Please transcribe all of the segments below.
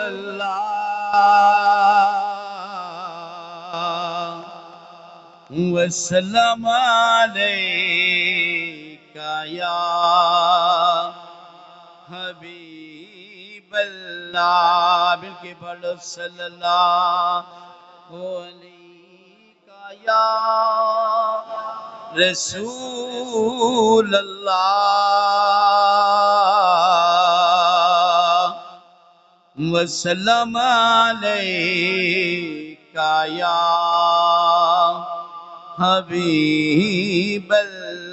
اللہ وسلم علیکہ یا حبیب اللہ مل کے پڑھو صلی اللہ علیکہ یا رسول اللہ وسلم علیکہ یا حبیب اللہ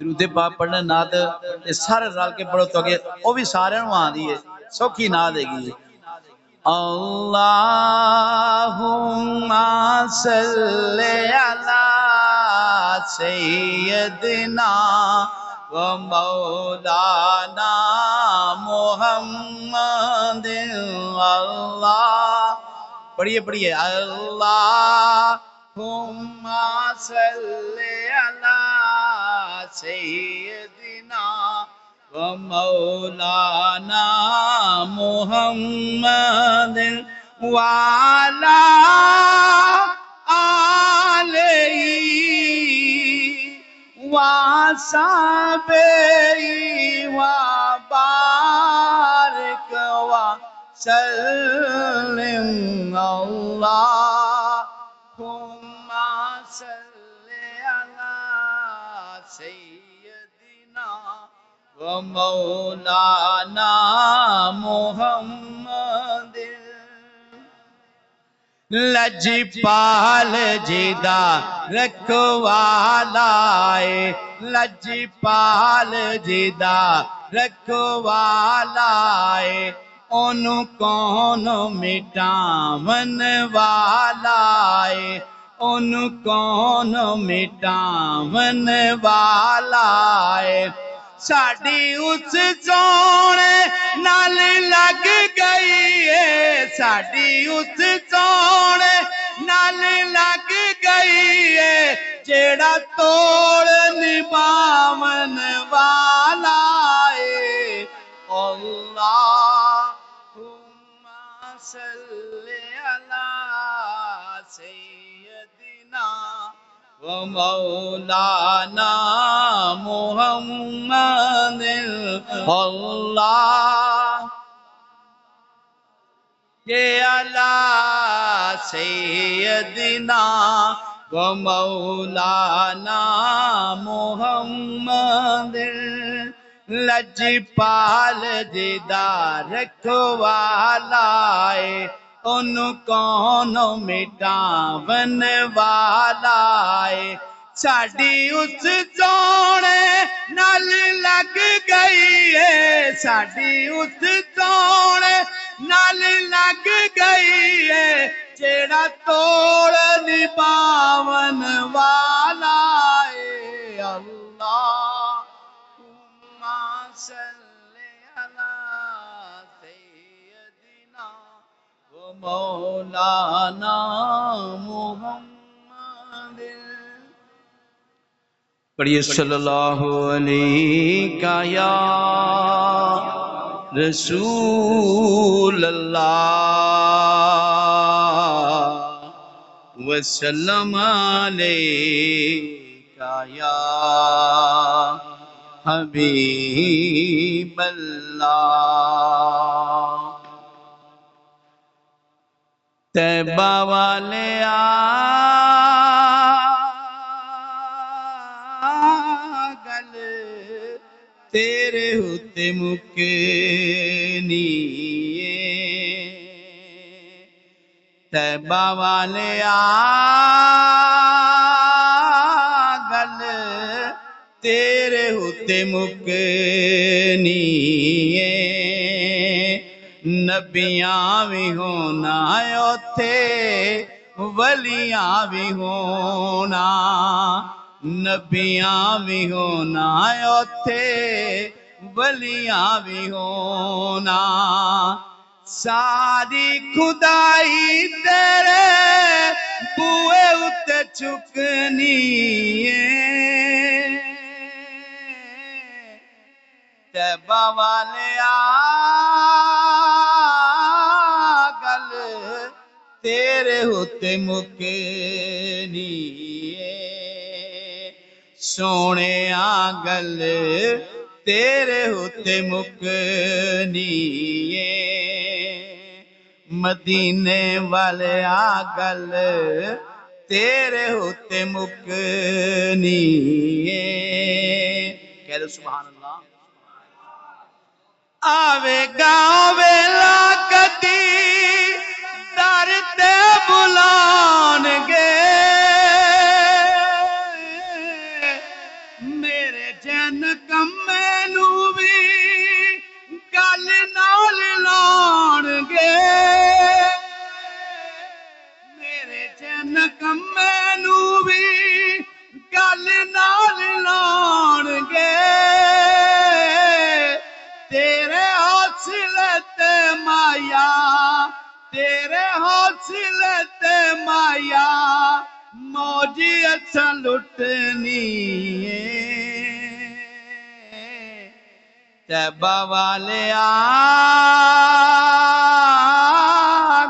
درود پاک پڑھنا نعت یہ سارے رل کے پڑھو تو اگے وہ بھی سارے وہاں دی ہے سوکھی نعت ہے گی اللہم صلی علی سیدنا و مولانا محمد اللہ پڑھیے اللہم صلی علی سیدنا و مولانا محمد وعلی آلہ وصحبہ وبارک وسلم اللہم صلی علی سیدنا و مولانا محمد لجپال جدا رکھوالائے لجپال جدا رکھوالائے ان کون مٹاون والائے ان کون مٹاون والائے ساڑی اس سونے نال لگ گئی ہے ساڑی اس سونے نال لگ گئی ہے جیڑا توڑ نباون والا ہے اللہم صلی علی سیدنا و مولانا محمد اللہ علی سیدنا و مولانا محمد لجپال جدا رکھوالائے ان کون مٹاون والائے ساڑی اس سونے نال لگ گئی ہے ساڑی اس سونے نال لگ گئی ہے جیڑا توڑ نباون والا ہے اللہم صلی علی سیدنا و مولانا محمد پڑھیے صلی اللہ علیہ یا رسول اللہ وسلم علیکہ یا حبیب اللہ طیبہ والے آگل تیرے ہوتے مکنی طیبہ والے آگل تیرے ہوتے مکنی نبیاں بھی ہونا اوتھے ولیاں بھی ہونا نبیاں بھی ہونا اوتھے ولیاں بھی ہونا ساری خدائی تیرے بوئے اتے چکنی تے تیبہ والیا گل تیرے ہوتے مکنی سونے گل تیرے ہوتے مکنی مدینے والے گل تیرے ہوتے مکنی کہہ دو سبحان اللہ آوے گاؤں ویلا کدی در تے بلان گے میرے جن کمے نو بھی گل نال لان گے میرے جن کمے نو بھی گل نال لان گے تیرے حوصلے تے مایا تیرے حوصلے تے مایا موجی اچھا لٹنی تیبہ والے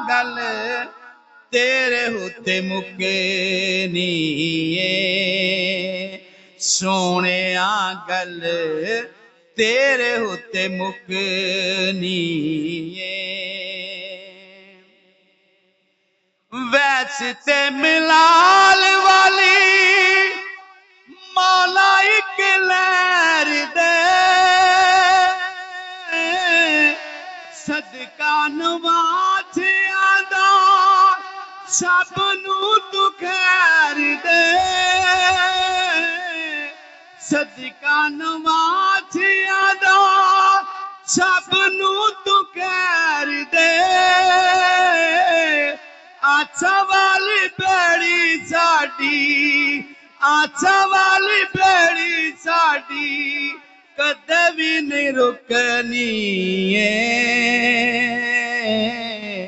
گل تیرے ہوتے مکنی سونے گل تیرے ہوتے مکنی ویستے ملال والی مولا ایک لہر دے صدقہ نوازیاں دا سب نو تو خیر دے صدقہ نوازیاں دا سب نو تو خیر دے آچھا والی بیڑی ساڑی آچھا والی بیڑی ساڑی کدے بھی نہیں رکنی